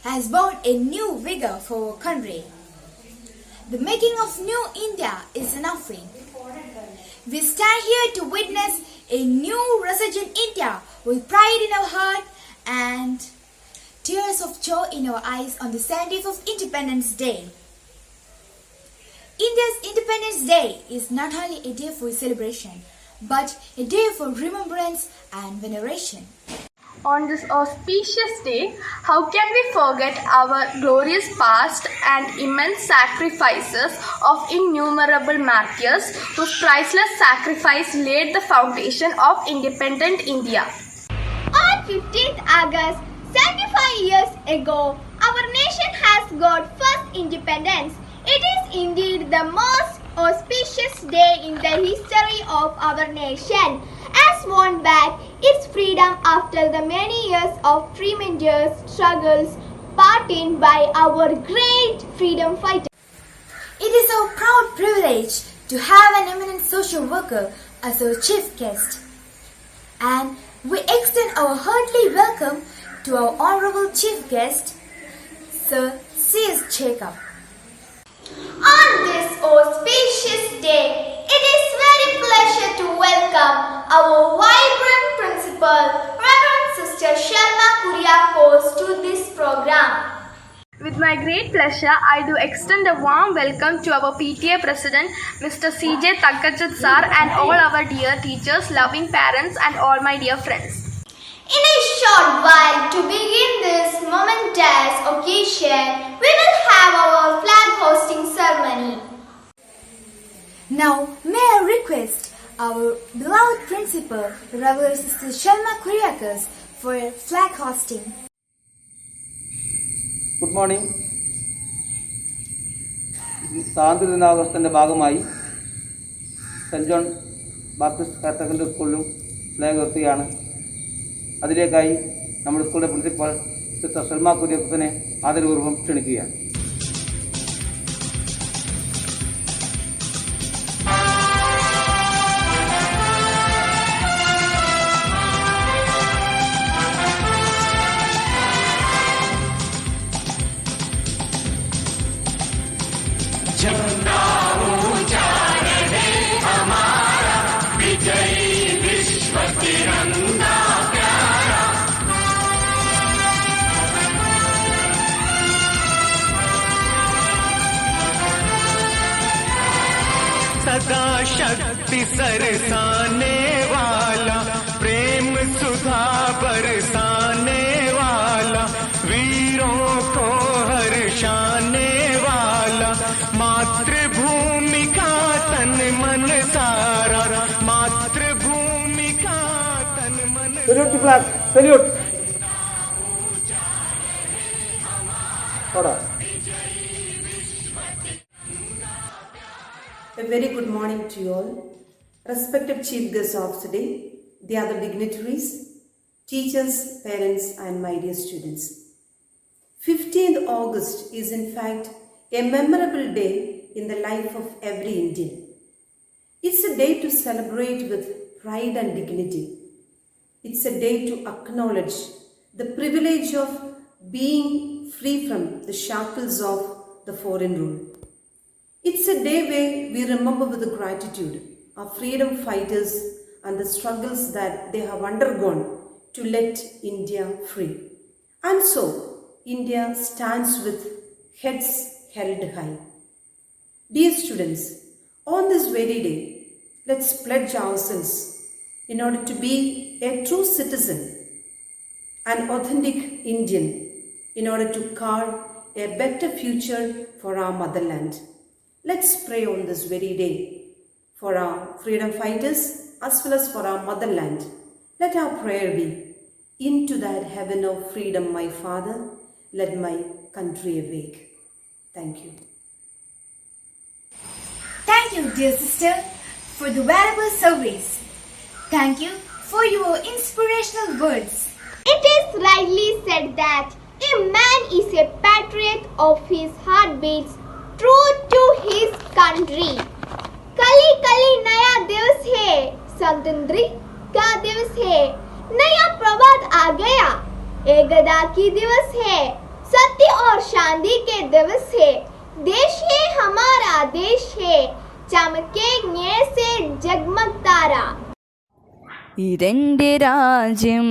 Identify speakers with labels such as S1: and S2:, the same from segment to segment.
S1: has borne a new vigor for our country. The making of new India is an offering. We stand here to witness a new resurgent India with pride in our heart and tears of joy in our eyes on the 70th of Independence Day. India's Independence Day is not only a day for celebration, but a day for remembrance and veneration.
S2: On this auspicious day, how can we forget our glorious past and immense sacrifices of innumerable martyrs whose priceless sacrifice laid the foundation of independent India?
S3: On 15th August, 75 years ago, our nation has got first independence. It is indeed the most auspicious day in the history of our nation, as won back its freedom after the many years of tremendous struggles put in by our great freedom fighters.
S1: It is our proud privilege to have an eminent social worker as our chief guest. And we extend our hearty welcome to our honorable chief guest, Sir C.S. Jacob.
S3: On this auspicious day, it is very pleasure to welcome our vibrant principal, Reverend Sister Sharma Kuriakos, to this program.
S2: With my great pleasure, I do extend a warm welcome to our PTA President, Mr. C.J. Takkachat Sir, and all our dear teachers, loving parents, and all my dear friends.
S3: In a short while, to begin this momentous occasion, we will have our flag hosting ceremony.
S1: Now, may I request our beloved principal, Reverend Sister Sharma Kuriakos, for flag hosting.
S4: Good morning. സ്വാതന്ത്ര്യദിനാഘോഷത്തിൻ്റെ ഭാഗമായി saint John Baptist higher secondary സ്കൂളിലും flag ഉയർത്തുകയാണ്. അതിലേക്കായി നമ്മുടെ സ്കൂളിലെ principal sister ഷർമ കുര്യക്കസിനെ ആദരപൂർവ്വം ക്ഷണിക്കുകയാണ്.
S5: सदा शक्ति सरसाने वाला, प्रेम सुधा बरसाने वाला, वीरों को हर्षाने वाला, मातृभूमि का तन मन सारा, मातृभूमि का तन मन
S4: Salute class. Salute. Order.
S6: A very good morning to you all. Respected chief guests of today, the other dignitaries, teachers, parents and my dear students. 15th August is in fact a memorable day in the life of every Indian. It's a day to celebrate with pride and dignity. It's a day to acknowledge the privilege of being free from the shackles of the foreign rule. It's a day where we remember with gratitude our freedom fighters and the struggles that they have undergone to let India free. And so, India stands with heads held high. Dear students, on this very day, let's pledge ourselves in order to be a true citizen, an authentic Indian, in order to carve a better future for our motherland. Let's pray on this very day for our freedom fighters as well as for our motherland. Let our prayer be, into that heaven of freedom, my Father, let my country awake. Thank you.
S1: Thank you, dear sister, for the valuable service. Thank you for your inspirational words.
S3: It is rightly said that a man is a patriot of his heartbeats, true to his country. कली कली नया दिवस है, स्वतंत्रता का दिवस है, नया प्रभात आ गया, एकता की दिवस है, सत्य और शांति के दिवस है। देश है हमारा देश है, चमकेंगे से जगमग तारा।
S7: ഇതെൻ്റെ രാജ്യം,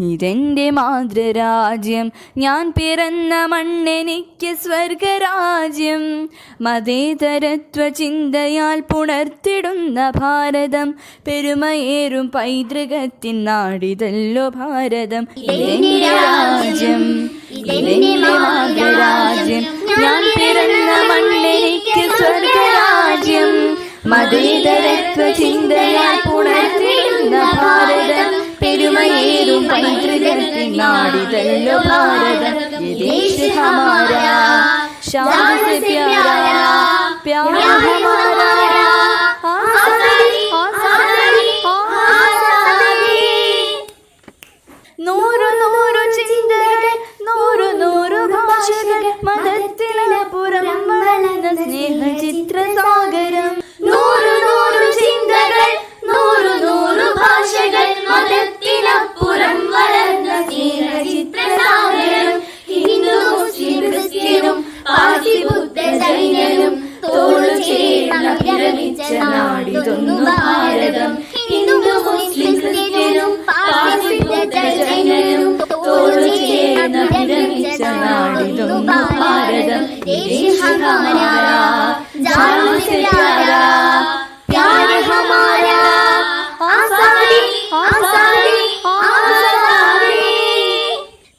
S7: ഇതെൻ്റെ മാതൃരാജ്യം, ഞാൻ പിറന്ന മണ്ണെനിക്ക് സ്വർഗരാജ്യം. മതേതരത്വ ചിന്തയാൽ പുണർത്തിടുന്ന ഭാരതം, പെരുമയേറും പൈതൃകത്തിൻ നാടിതല്ലോ ഭാരതം. ഇതെൻ്റെ രാജ്യം, ഇതെൻ്റെ മാതൃരാജ്യം, ഞാൻ പിറന്ന മണ്ണെനിക്ക് സ്വർഗരാജ്യം. മതേതരത്വ ചിന്തയാൽ പുണർത്തിടുന്ന ഭാരതം, പെരുമയേറും പൈതൃകത്തിൻ നാടിതല്ലോ ഭാരതം. ये देश हमारा शान से प्यारा, प्यार हमारा, आजादी आजादी आजादी. നൂറു നൂറു ചിന്തകൾ, നൂറു നൂറു ഭാഷകൾ, മതത്തിനപ്പുറം വളർന്ന സ്നേഹചിത്രസാഗരം. നൂറു നൂറു ചിന്തകൾ, നൂറു നൂറു ഭാഷകൾ, മതത്തിനപ്പുറം വളർന്ന സ്നേഹചിത്രസാഗരം. ഹിന്ദു മുസ്ലിം ക്രിസ്ത്യനും പാർസി ബുദ്ധ ജൈനനും തോളു ചേർന്ന വിരമിച്ച നാടിതൊന്നു ഭാരതം. ഹിന്ദു മുസ്ലിം ക്രിസ്ത്യനും പാർസി ബുദ്ധ ജൈനനും തോളു ചേർന്ന വിരമിച്ച നാടിതൊന്നു ഭാരതം. ദേശ് ഹമാരാ ജാൻ സേ പ്യാരാ, പ്യാർ ഹമാരാ, ആസാദി ആസാദി ആസാദി.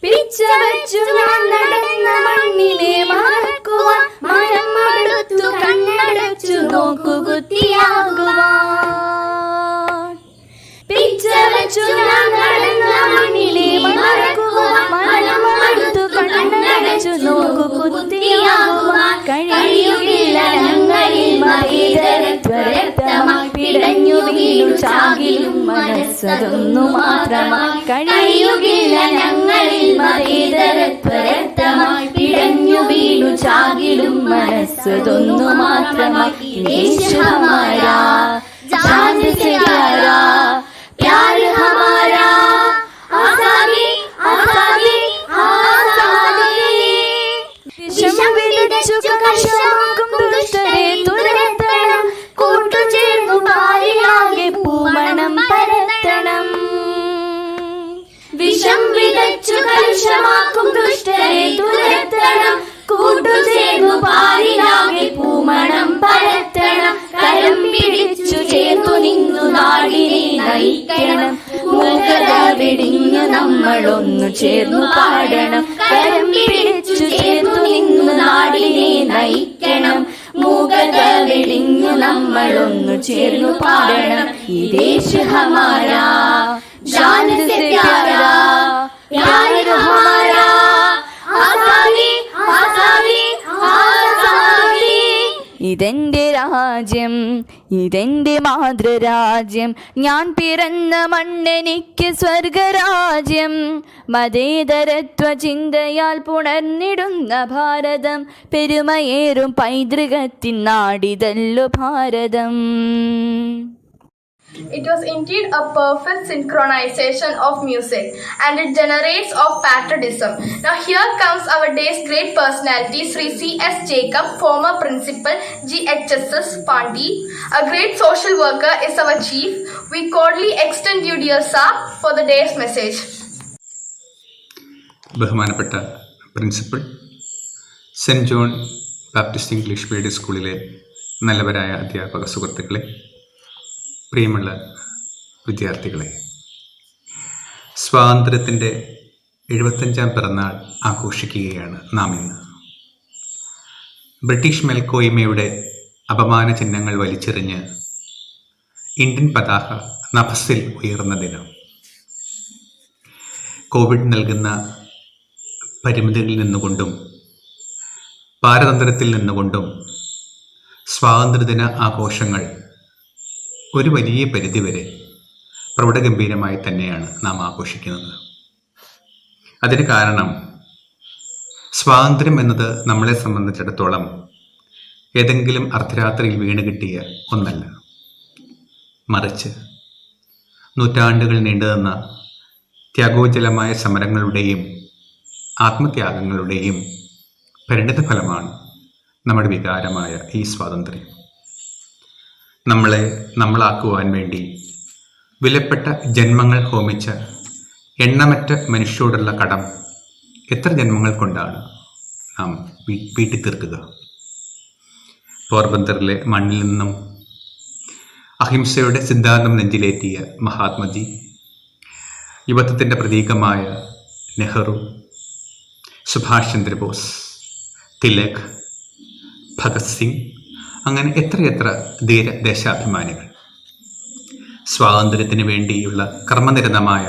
S7: പിച്ചവച്ചു ഞാൻ നടന്ന മണ്ണിനെ മറക്കുവാൻ, മനം മടുത്തു കണ്ണടച്ചു നോക്കുകുത്തിയാകുവാൻ. പിച്ചവച്ചു ഞാൻ നടന്ന മണ്ണിനെ മറക്കുവാൻ, മനം മടുത്തു കണ്ണടച്ചു നോക്കുകുത്തിയാകുവാൻ. കഴിയുകില്ല ഞങ്ങളിൽ മതേതരത്വരക്തമായി പിടഞ്ഞു വീണു ചാകിലും മനസ്സതൊന്നു മാത്രമായി. കഴിയുകില്ല ഞങ്ങളിൽ മതേതരത്വരക്തമായി പിടഞ്ഞു വീണു ചാകിലും മനസ്സതൊന്നു മാത്രമായി. ദേശ് ഹമാരാ ജാൻ സേ പ്യാരാ, പ്യാർ ഹമാരാ, ആസാദി ആസാദി ആസാദി. വിഷം വിതച്ചു കർഷമാക്കും ദുഷ്ടരെ തുരത്തണം, കൂട്ടുചേർന്നു പാരിലാകെ പൂമണം പരത്തണം. വിഷം വിതച്ചു കർഷമാക്കും ദുഷ്ടരെ തുരത്തണം, കൂട്ടുചേർന്നു പാരിലാകെ പൂമണം പരത്തണം. കരം പിടിച്ചു ചേർന്നു നിന്നു നാടിനെ നയിക്കണം, മൂകത വെടിഞ്ഞു നമ്മളൊന്നു ചേർന്നു പാടണം. കരം പിടിച്ചു ചേർന്നു നിന്നു നാടിനെ നയിക്കണം, മൂകത വെടിഞ്ഞു നമ്മളൊന്നു ചേർന്നു പാടണം. ഈ ദേശ് ഹമാരാ ജാൻ സേ പ്യാരാ, പ്യാർ ഹമാരാ, ആസാദി ആസാദി ആസാദി. ഇതെൻ്റെ രാജ്യം, ഇതെൻ്റെ മാതൃരാജ്യം, ഞാൻ പിറന്ന മണ്ണെനിക്ക് സ്വർഗരാജ്യം. മതേതരത്വ ചിന്തയാൽ പുണർന്നിടുന്ന ഭാരതം, പെരുമയേറും പൈതൃകത്തിൻ നാടിതല്ലോ ഭാരതം.
S2: It was indeed a perfect synchronization of music, and it generates of patriotism. Now here comes our day's great personality, Sri C.S. Jacob, former principal, GHSS Pandi. A great social worker is our chief. We cordially extend you, dear sir, for the day's message.
S8: ബഹുമാനപ്പെട്ട principal, saint John Baptist English medium സ്കൂളിലെ നല്ലവരായ അധ്യാപക സുഹൃത്തുക്കളെ, പ്രിയമുള്ള വിദ്യാർത്ഥികളെ, സ്വാതന്ത്ര്യത്തിൻ്റെ 75ാം പിറന്നാൾ ആഘോഷിക്കുകയാണ് നാം ഇന്ന്. ബ്രിട്ടീഷ് മേൽക്കോയ്മയുടെ അപമാന ചിഹ്നങ്ങൾ വലിച്ചെറിഞ്ഞ് ഇന്ത്യൻ പതാക നഭസിൽ ഉയർന്ന ദിനം. കോവിഡ് നൽകുന്ന പരിമിതികളിൽ നിന്നുകൊണ്ടും പാരതന്ത്ര്യത്തിൽ നിന്നുകൊണ്ടും സ്വാതന്ത്ര്യദിന ആഘോഷങ്ങൾ ഒരു വലിയ പരിധിവരെ പ്രൗഢഗംഭീരമായി തന്നെയാണ് നാം ആഘോഷിക്കുന്നത്. അതിന് കാരണം സ്വാതന്ത്ര്യം എന്നത് നമ്മളെ സംബന്ധിച്ചിടത്തോളം ഏതെങ്കിലും അർദ്ധരാത്രിയിൽ വീണ് കിട്ടിയ ഒന്നല്ല, മറിച്ച് നൂറ്റാണ്ടുകൾ നീണ്ടുനിന്ന ത്യാഗോജ്ജലമായ സമരങ്ങളുടെയും ആത്മത്യാഗങ്ങളുടെയും പരിണിതഫലമാണ് നമ്മുടെ വികാരമായ ഈ സ്വാതന്ത്ര്യം. നമ്മളെ നമ്മളാക്കുവാൻ വേണ്ടി വിലപ്പെട്ട ജന്മങ്ങൾ ഹോമിച്ച എണ്ണമറ്റ മനുഷ്യരോടുള്ള കടം എത്ര ജന്മങ്ങൾ കൊണ്ടാണ് നാം വീട്ടി തീർക്കുക? പോർബന്തറിലെ മണ്ണിൽ നിന്നും അഹിംസയുടെ സിദ്ധാന്തം നെഞ്ചിലേറ്റിയ മഹാത്മജി, യുവത്വത്തിൻ്റെ പ്രതീകമായ നെഹ്റു, സുഭാഷ് ചന്ദ്രബോസ്, തിലക്, ഭഗത് സിംഗ്, അങ്ങനെ എത്രയെത്ര ധീര ദേശാഭിമാനികൾ. സ്വാതന്ത്ര്യത്തിന് വേണ്ടിയുള്ള കർമ്മനിരതമായ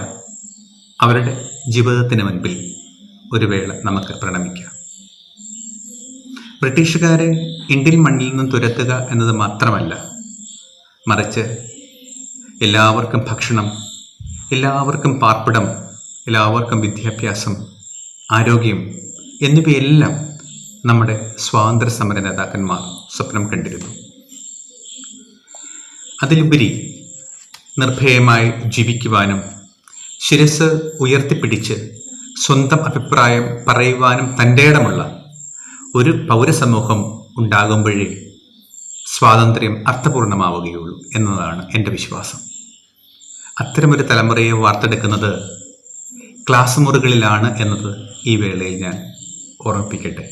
S8: അവരുടെ ജീവിതത്തിന് മുൻപിൽ ഒരു വേള നമുക്ക് പ്രണമിക്കാം. ബ്രിട്ടീഷുകാരെ ഇന്ത്യൻ മണ്ണിൽ നിന്നും തുരത്തുക എന്നത് മാത്രമല്ല, മറിച്ച് എല്ലാവർക്കും ഭക്ഷണം, എല്ലാവർക്കും പാർപ്പിടം, എല്ലാവർക്കും വിദ്യാഭ്യാസം, ആരോഗ്യം എന്നിവയെല്ലാം നമ്മുടെ സ്വാതന്ത്ര്യ സമര നേതാക്കന്മാർ സ്വപ്നം കണ്ടിരുന്നു. അതിലുപരി നിർഭയമായി ജീവിക്കുവാനും ശിരസ് ഉയർത്തിപ്പിടിച്ച് സ്വന്തം അഭിപ്രായം പറയുവാനും തൻ്റെയിടമുള്ള ഒരു പൗരസമൂഹം ഉണ്ടാകുമ്പോഴേ സ്വാതന്ത്ര്യം അർത്ഥപൂർണമാവുകയുള്ളൂ എന്നതാണ് എൻ്റെ വിശ്വാസം. അത്തരമൊരു തലമുറയെ വാർത്തെടുക്കുന്നത് ക്ലാസ് മുറികളിലാണ് എന്നത് ഈ വേളയിൽ ഞാൻ ഓർമ്മിപ്പിക്കട്ടെ.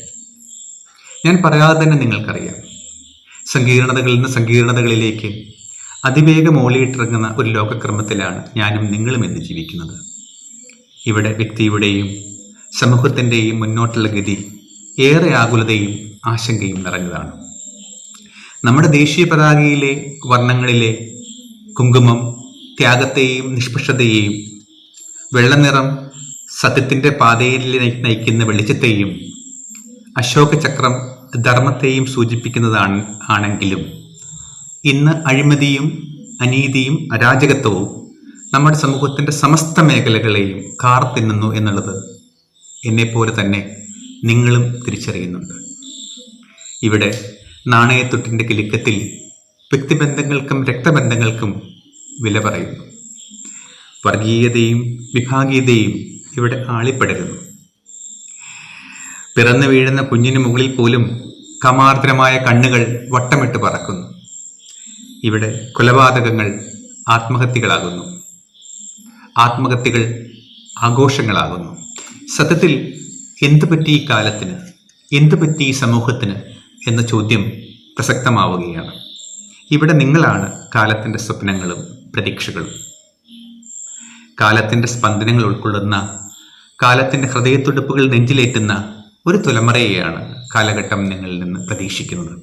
S8: ഞാൻ പറയാതെ തന്നെ നിങ്ങൾക്കറിയാം, സങ്കീർണതകളിൽ നിന്ന് സങ്കീർണതകളിലേക്ക് അതിവേഗം ഓളിയിട്ടിറങ്ങുന്ന ഒരു ലോകക്രമത്തിലാണ് ഞാനും നിങ്ങളും ഇന്ന് ജീവിക്കുന്നത്. ഇവിടെ വ്യക്തിയുടെയും സമൂഹത്തിൻ്റെയും മുന്നോട്ടുള്ള ഗതി ഏറെ ആകുലതയും ആശങ്കയും നിറഞ്ഞതാണ്. നമ്മുടെ ദേശീയ പതാകയിലെ വർണ്ണങ്ങളിലെ കുങ്കുമം ത്യാഗത്തെയും നിഷ്പക്ഷതയെയും, വെള്ളനിറം സത്യത്തിൻ്റെ പാതയിൽ നയിക്കുന്ന വെളിച്ചത്തെയും, അശോകചക്രം ധർമ്മത്തെയും സൂചിപ്പിക്കുന്നതാണെങ്കിലും ഇന്ന് അഴിമതിയും അനീതിയും അരാജകത്വവും നമ്മുടെ സമൂഹത്തിൻ്റെ സമസ്ത മേഖലകളെയും കാർത്തിന്നുന്നു എന്നുള്ളത് എന്നെപ്പോലെ തന്നെ നിങ്ങളും തിരിച്ചറിയുന്നുണ്ട്. ഇവിടെ നാണയത്തൊട്ടിൻ്റെ കിലുക്കത്തിൽ വ്യക്തിബന്ധങ്ങൾക്കും രക്തബന്ധങ്ങൾക്കും വില പറയുന്നു. വർഗീയതയും വിഭാഗീയതയും ഇവിടെ ആളിപ്പടരുന്നു. പിറന്നു വീഴുന്ന കുഞ്ഞിന് മുകളിൽ പോലും കമാർദ്രമായ കണ്ണുകൾ വട്ടമിട്ട് പറക്കുന്നു. ഇവിടെ കൊലപാതകങ്ങൾ ആത്മഹത്യകളാകുന്നു, ആത്മഹത്യകൾ ആഘോഷങ്ങളാകുന്നു. സത്യത്തിൽ എന്തു പറ്റി ഈ കാലത്തിന്, എന്തു പറ്റി ഈ സമൂഹത്തിന് എന്ന ചോദ്യം പ്രസക്തമാവുകയാണ്. ഇവിടെ നിങ്ങളാണ് കാലത്തിൻ്റെ സ്വപ്നങ്ങളും പ്രതീക്ഷകളും. കാലത്തിൻ്റെ സ്പന്ദനങ്ങൾ ഉൾക്കൊള്ളുന്ന, കാലത്തിൻ്റെ ഹൃദയത്തുടിപ്പുകൾ നെഞ്ചിലേറ്റുന്ന ഒരു തലമുറയെയാണ് കാലഘട്ടം നിങ്ങളിൽ നിന്ന് പ്രതീക്ഷിക്കുന്നത്.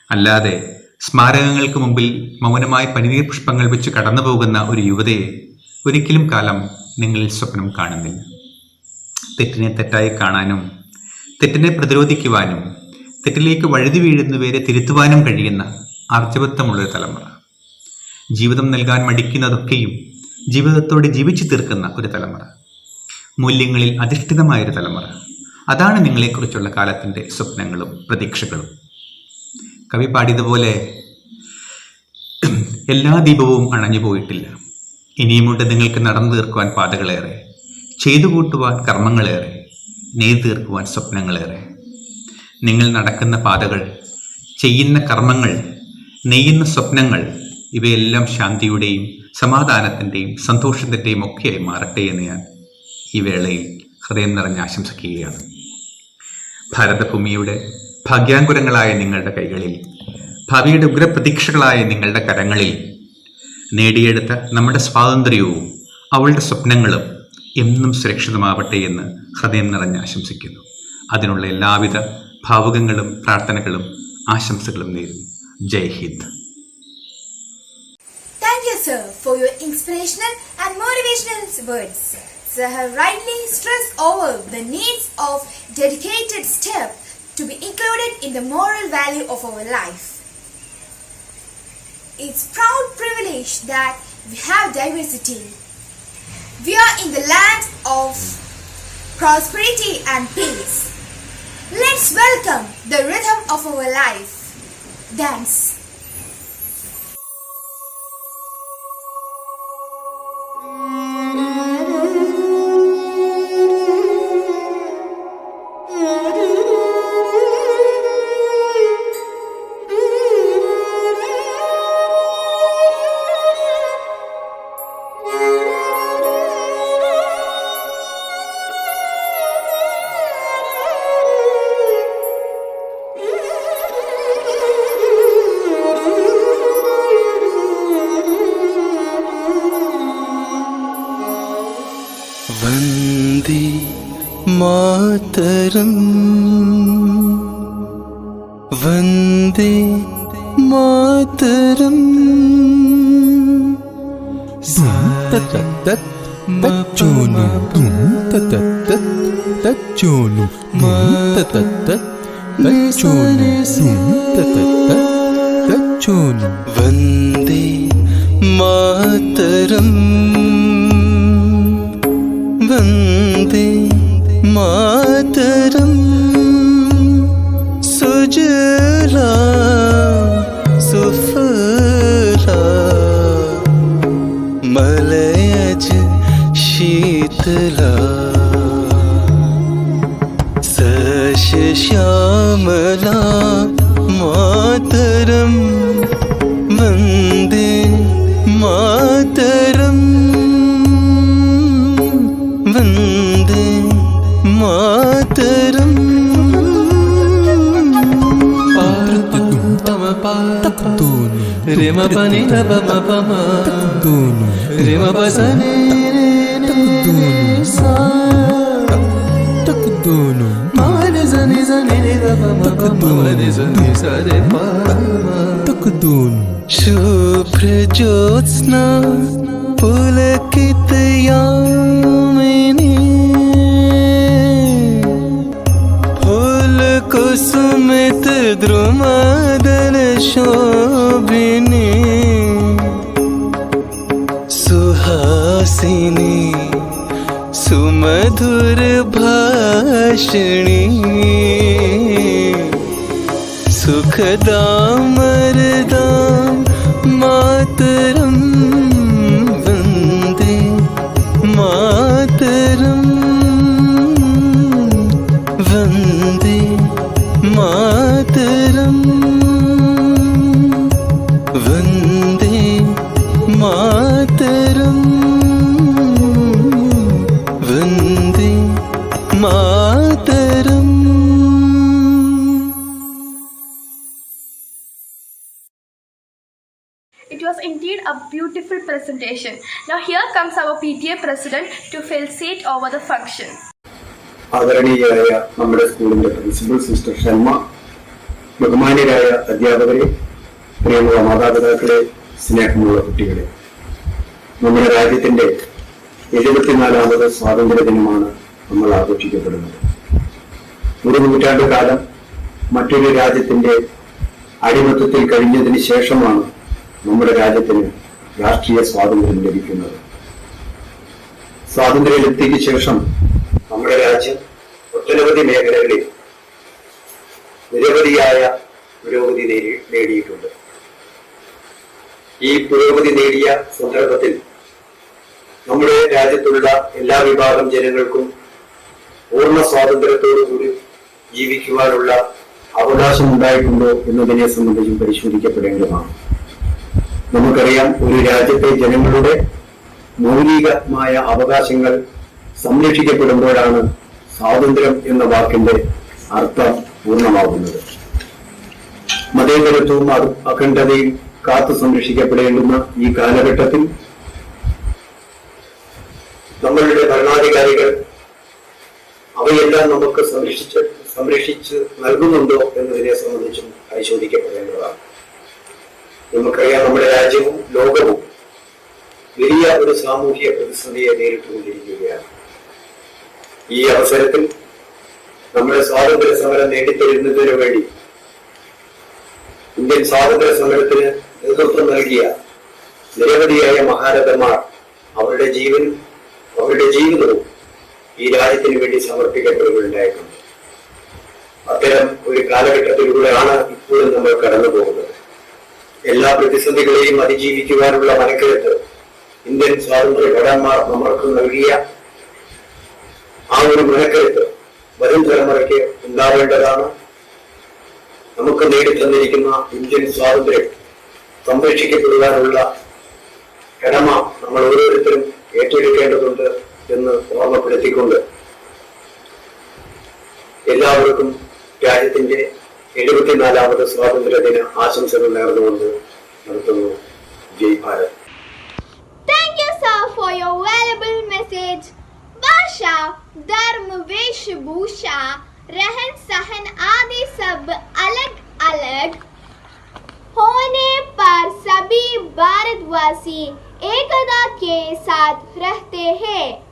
S8: അല്ലാതെ സ്മാരകങ്ങൾക്ക് മുമ്പിൽ മൗനമായി പനിനീർ പുഷ്പങ്ങൾ വെച്ച് കടന്നു പോകുന്ന ഒരു യുവതയെ ഒരിക്കലും കാലം നിങ്ങളിൽ സ്വപ്നം കാണുന്നില്ല. തെറ്റിനെ തെറ്റായി കാണാനും തെറ്റിനെ പ്രതിരോധിക്കുവാനും തെറ്റിലേക്ക് വഴുതി വീഴുന്നവരെ തിരുത്തുവാനും കഴിയുന്ന ആർജവത്വമുള്ളൊരു തലമുറ. ജീവിതം നൽകാൻ മടിക്കുന്നതൊക്കെയും ജീവിതത്തോടെ ജീവിച്ചു തീർക്കുന്ന ഒരു തലമുറ. മൂല്യങ്ങളിൽ അധിഷ്ഠിതമായൊരു തലമുറ. അതാണ് നിങ്ങളെക്കുറിച്ചുള്ള കാലത്തിൻ്റെ സ്വപ്നങ്ങളും പ്രതീക്ഷകളും. കവി പാടിയതുപോലെ, എല്ലാ ദീപവും അണഞ്ഞു പോയിട്ടില്ല, ഇനിയുമുണ്ട് നിങ്ങൾക്ക് നടന്നു തീർക്കുവാൻ പാതകളേറെ, ചെയ്തു കൂട്ടുവാൻ കർമ്മങ്ങളേറെ, നെയ്തു തീർക്കുവാൻ സ്വപ്നങ്ങളേറെ. നിങ്ങൾ നടക്കുന്ന പാതകൾ, ചെയ്യുന്ന കർമ്മങ്ങൾ, നെയ്യുന്ന സ്വപ്നങ്ങൾ, ഇവയെല്ലാം ശാന്തിയുടെയും സമാധാനത്തിൻ്റെയും സന്തോഷത്തിൻ്റെയും ഒക്കെയായി മാറട്ടെ എന്ന് ഞാൻ ഈ വേളയിൽ ഹൃദയം നിറഞ്ഞ് ആശംസിക്കുകയാണ്. ഭാരതഭൂമിയുടെ ഭാഗ്യാങ്കുരങ്ങളായ നിങ്ങളുടെ കൈകളിൽ, ഭാവിയുടെ ഉഗ്രപ്രതീക്ഷകളായ നിങ്ങളുടെ കരങ്ങളിൽ നേടിയെടുത്ത നമ്മുടെ സ്വാതന്ത്ര്യവും അവളുടെ സ്വപ്നങ്ങളും എന്നും സുരക്ഷിതമാവട്ടെ എന്ന് ഹൃദയം നിറഞ്ഞ് ആശംസിക്കുന്നു. അതിനുള്ള എല്ലാവിധ ഭാവുകങ്ങളും പ്രാർത്ഥനകളും ആശംസകളും നേരുന്നു. ജയ് Hind.
S1: Thank you, sir, for your inspirational and motivational words. Sir have rightly stressed over the needs of dedicated step to be included in the moral value of our life. It's proud privilege that we have diversity. We are in the land of prosperity and peace. Let's welcome the rhythm of our life. Dance.
S5: Mataram Vande Mataram Vande Mataram Vande Mataram സുജലാ സുഫലാ മലയജ ശീതലാ സശ്യാമലാ Mataram Vande Mataram Vande Mataram Rama പനി രമ പമ രമ പസനി സാ മാനി സനി സനി രമ പമ സനി സരെ പ शुभ्र ज्योत्स्ना पुलकित यामिनी फूल कुसुमित द्रुमदल शोभिनी सुहासिनी सुमधुर भाषिणी सुखदाम मरदाम मातरम Vande Mataram Vande Mataram Vande Mataram Vande Mataram.
S2: It was indeed a beautiful presentation. Now here comes our PTA president to fill seat over the function.
S9: ആദരണീയരായ നമ്മുടെ സ്കൂളിന്റെ പ്രിൻസിപ്പൽ സിസ്റ്റർ ഷർമ്മ, ബഹുമാന്യരായ അധ്യാപകരെ, പ്രിയമുള്ള മാതാപിതാക്കളെ, സ്നേഹമുള്ള കുട്ടികളെ, നമ്മുടെ രാജ്യത്തിന്റെ 74ാമത് സ്വാതന്ത്ര്യ ദിനമാണ് നമ്മൾ ആഘോഷിക്കപ്പെടുന്നത്. ഒരു നൂറ്റാണ്ട് കാലം മറ്റൊരു രാജ്യത്തിന്റെ അടിമത്തത്തിൽ കഴിഞ്ഞതിന് ശേഷമാണ് നമ്മുടെ രാജ്യത്തിന് രാഷ്ട്രീയ സ്വാതന്ത്ര്യം ലഭിക്കുന്നത്. സ്വാതന്ത്ര്യ ലബ്ധിക്ക് ശേഷം നമ്മുടെ രാജ്യം ഒട്ടനവധി മേഖലകളിൽ നിരവധിയായ പുരോഗതി നേടിയിട്ടുണ്ട്. ഈ പുരോഗതി നേടിയ സന്ദർഭത്തിൽ നമ്മുടെ രാജ്യത്തുള്ള എല്ലാ വിഭാഗം ജനങ്ങൾക്കും പൂർണ്ണ സ്വാതന്ത്ര്യത്തോടുകൂടി ജീവിക്കുവാനുള്ള അവകാശം ഉണ്ടായിട്ടുണ്ടോ എന്നതിനെ സംബന്ധിച്ചും പരിശോധിക്കപ്പെടേണ്ടതാണ്. നമുക്കറിയാം, ഒരു രാജ്യത്തെ ജനങ്ങളുടെ മൗലികമായ അവകാശങ്ങൾ സംരക്ഷിക്കപ്പെടുമ്പോഴാണ് സ്വാതന്ത്ര്യം എന്ന വാക്കിന്റെ അർത്ഥം പൂർണ്ണമാകുന്നത്. മതേതരത്വവും അഖണ്ഡതയും കാത്തു സംരക്ഷിക്കപ്പെടേണ്ടുന്ന ഈ കാലഘട്ടത്തിൽ നമ്മളുടെ ഭരണാധികാരികൾ അവയെല്ലാം നമുക്ക് സംരക്ഷിച്ച് നൽകുന്നുണ്ടോ എന്നതിനെ സംബന്ധിച്ചും പരിശോധിക്കപ്പെടേണ്ടതാണ്. നമുക്കറിയാം, നമ്മുടെ രാജ്യവും ലോകവും വലിയ ഒരു സാമൂഹിക പ്രതിസന്ധിയെ നേരിട്ടുകൊണ്ടിരിക്കുകയാണ്. ഈ അവസരത്തിൽ നമ്മുടെ സ്വാതന്ത്ര്യ സമരം നേടിത്തരുന്നതിനു വേണ്ടി ഇന്ത്യൻ സ്വാതന്ത്ര്യ സമരത്തിന് നേതൃത്വം നൽകിയ നിരവധിയായ മഹാരഥന്മാർ അവരുടെ ജീവിതവും ഈ രാജ്യത്തിന് വേണ്ടി സമർപ്പിക്കപ്പെടുകയുണ്ടായിട്ടുണ്ട്. അത്തരം ഒരു കാലഘട്ടത്തിലൂടെയാണ് ഇപ്പോഴും നമ്മൾ കടന്നു പോകുന്നത്. എല്ലാ പ്രതിസന്ധികളെയും അതിജീവിക്കുവാനുള്ള മനക്കരുത്ത് ഇന്ത്യൻ സ്വാതന്ത്ര്യ ഭടന്മാർ നമ്മൾക്ക് നൽകിയ ആ ഒരു മനക്കരുത്ത് വരും തലമുറയ്ക്ക് ഉണ്ടാവേണ്ടതാണ്. നമുക്ക് നേടിത്തന്നിരിക്കുന്ന ഇന്ത്യൻ സ്വാതന്ത്ര്യം സംരക്ഷിക്കപ്പെടുവാനുള്ള കടമ നമ്മൾ ഓരോരുത്തരും ഏറ്റെടുക്കേണ്ടതുണ്ട് എന്ന് ഓർമ്മപ്പെടുത്തിക്കൊണ്ട് എല്ലാവർക്കും രാജ്യത്തിന്റെ 74ാമത് സ്വാതന്ത്ര്യ ദിന ആശംസകൾ നേർന്നുകൊണ്ട് നടത്തുന്നു. ജയ് Bharat.
S3: Thank you, sir, for your valuable message. भाषा, धर्म, वेशभूषा, रहन सहन आदि सब अलग अलग होने पर सभी भारतवासी एकता के साथ रहते हैं।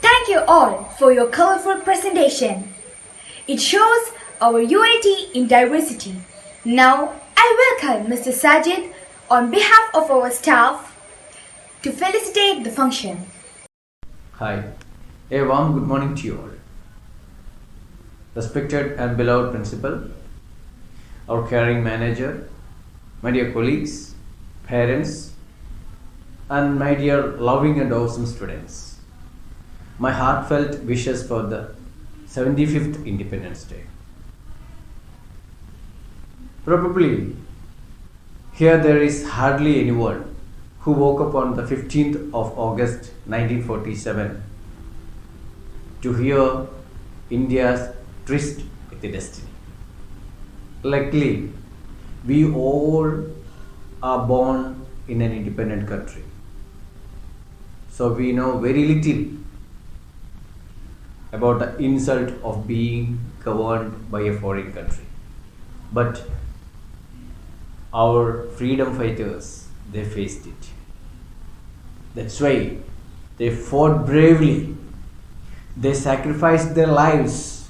S1: Thank you all for your colorful presentation. It shows our unity in diversity. Now, I welcome Mr. Sajid on behalf of our staff to felicitate the function.
S10: Hi, a warm good morning to you all. Respected and beloved principal, our caring manager, my dear colleagues, parents, and my dear loving and awesome students. My heartfelt wishes for the 75th Independence Day. Probably here there is hardly anyone who woke up on the 15th of August 1947 to hear India's tryst with the destiny. Luckily, we all are born in an independent country, so we know very little about the insult of being governed by a foreign country. But our freedom fighters, they faced it. That's why they fought bravely. They sacrificed their lives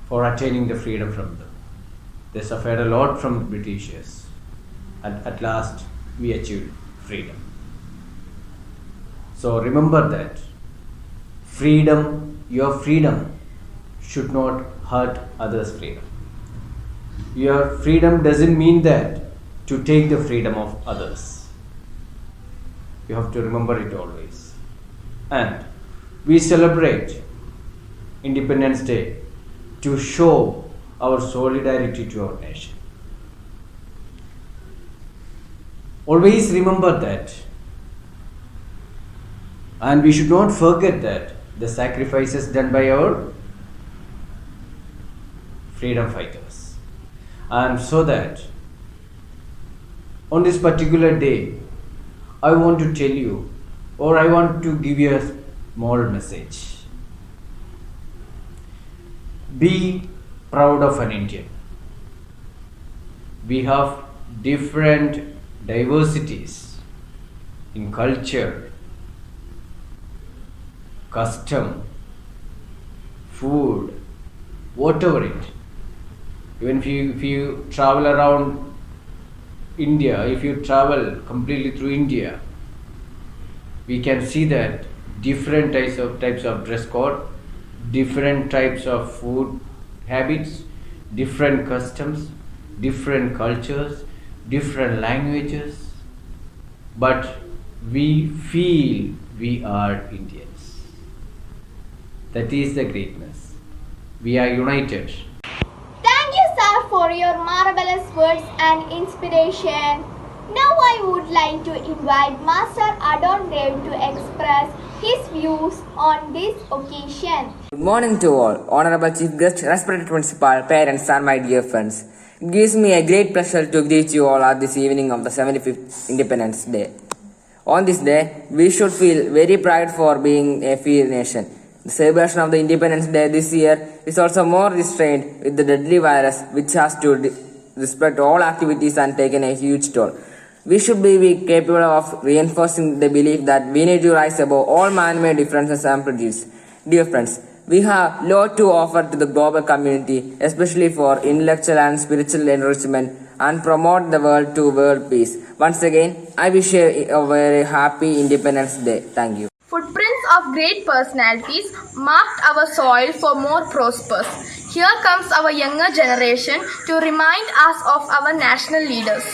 S10: for attaining the freedom from them. They suffered a lot from the Britishers, and at last we achieved freedom. So remember that freedom, your freedom should not hurt others' freedom. Your freedom doesn't mean that to take the freedom of others. You have to remember it always. And we celebrate Independence Day to show our solidarity to our nation. Always remember that. And we should not forget that the sacrifices done by our freedom fighters. And so that on this particular day, I want to tell you, or I want to give you a small message. Be proud of an Indian. We have different diversities in culture, custom, food, whatever it. Even if you travel around India, if you travel completely through India, we can see that different types of dress code, different types of food habits, different customs, different cultures, different languages, but we feel we are Indians. That is the greatness. We are united.
S3: Thank you, sir, for your marvelous words and inspiration. Now I would like to invite Master Adon Dev to express his views on this occasion.
S11: Good morning to all, Honorable Chief Guest, respected Principal, parents and my dear friends. It gives me a great pleasure to greet you all at this evening of the 75th Independence Day. On this day, we should feel very proud for being a free nation. The celebration of the Independence Day this year is also more restrained with the deadly virus which has to restrict all activities and taken a huge toll. We should be capable of reinforcing the belief that we need to rise above all man-made differences and prejudice. Dear friends, we have a lot to offer to the global community, especially for intellectual and spiritual enrichment, and promote the world to world peace. Once again, I wish you a very happy Independence Day. Thank you.
S2: Footprints of great personalities marked our soil for more prosperous. Here comes our younger generation to remind us of our national leaders.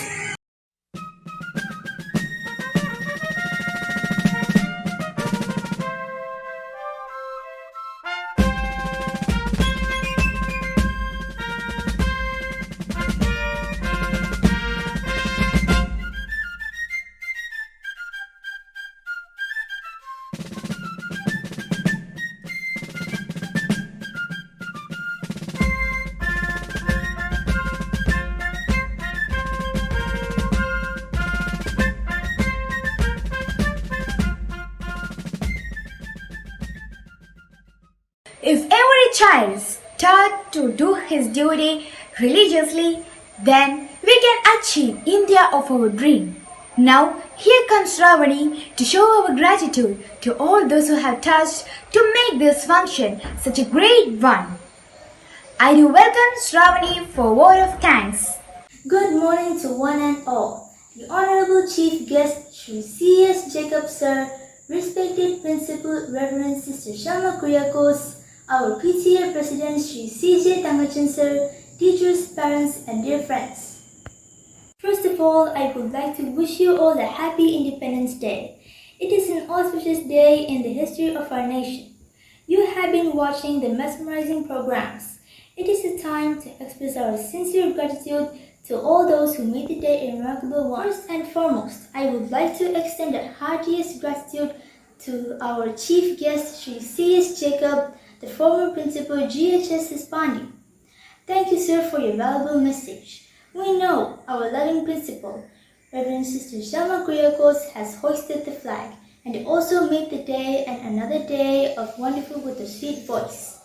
S1: If every child is taught to do his duty religiously, then we can achieve India of our dream. Now, here comes Ravani to show our gratitude to all those who have touched to make this function such a great one. I do welcome Ravani for a word of thanks.
S7: Good morning to one and all. The Honorable Chief Guest, Shri C.S. Jacob Sir, respected Principal Reverend Sister Shama Kuriakos, our PTA President Shri C.J. Tangachan Sir, teachers, parents and dear friends. First of all, I would like to wish you all a happy Independence Day. It is an auspicious day in the history of our nation. You have been watching the mesmerizing programs. It is a time to express our sincere gratitude to all those who made the day a remarkable one. First and foremost, I would like to extend the heartiest gratitude to our Chief Guest Shri C.S. Jacob, the former Principal GHSS Pandi. Thank you, sir, for your valuable message. We know our loving Principal, Reverend Sister Shama Kuriakos, has hoisted the flag and also made the day and another day of wonderful with a sweet voice.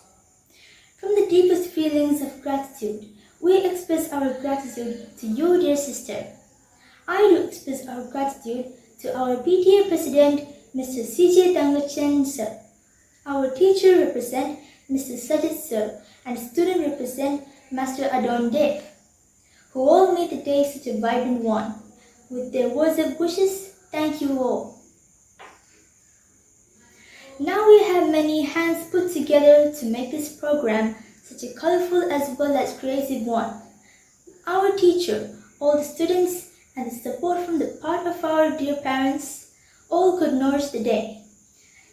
S7: From the deepest feelings of gratitude, we express our gratitude to you, dear sister. I do express our gratitude to our PTA President, Mr. C.J. Tangachan Sir. Our teacher represent Mr. Sajid Sir and student represent Master Adon Dev, who all made the day such a vibrant one. With their words of wishes, thank you all. Now we have many hands put together to make this program such a colorful as well as creative one. Our teacher, all the students, and the support from the part of our dear parents, all could nourish the day.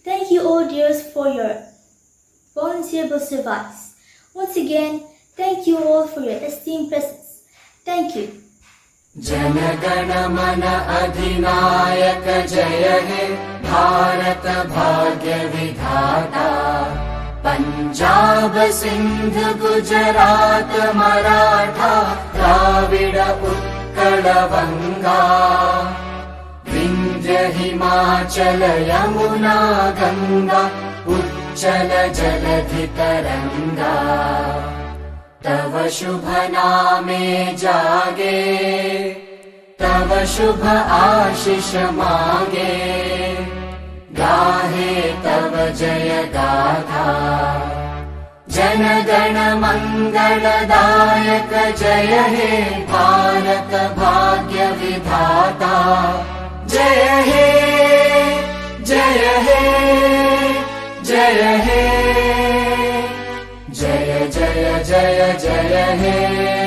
S7: Thank you all dears for your volunteerable service. Once again, thank you all for your esteemed presence. Thank you.
S5: Janagana mana adhinayaka jaya he Bharat bhagya vidhata Punjab Sindh Gujarat Maratha Dravida Utkala Vanga Vindhya Himachala Yamuna Ganga Uchchala Jaladhi Taranga तव शुभ नामे जागे तव शुभ आशीष मागे गाहे तव जय गाथा जन गण मंगलदायक जय हे भारत भाग्य विधाता जय हे जय हे जय हे जय जय जय जय हे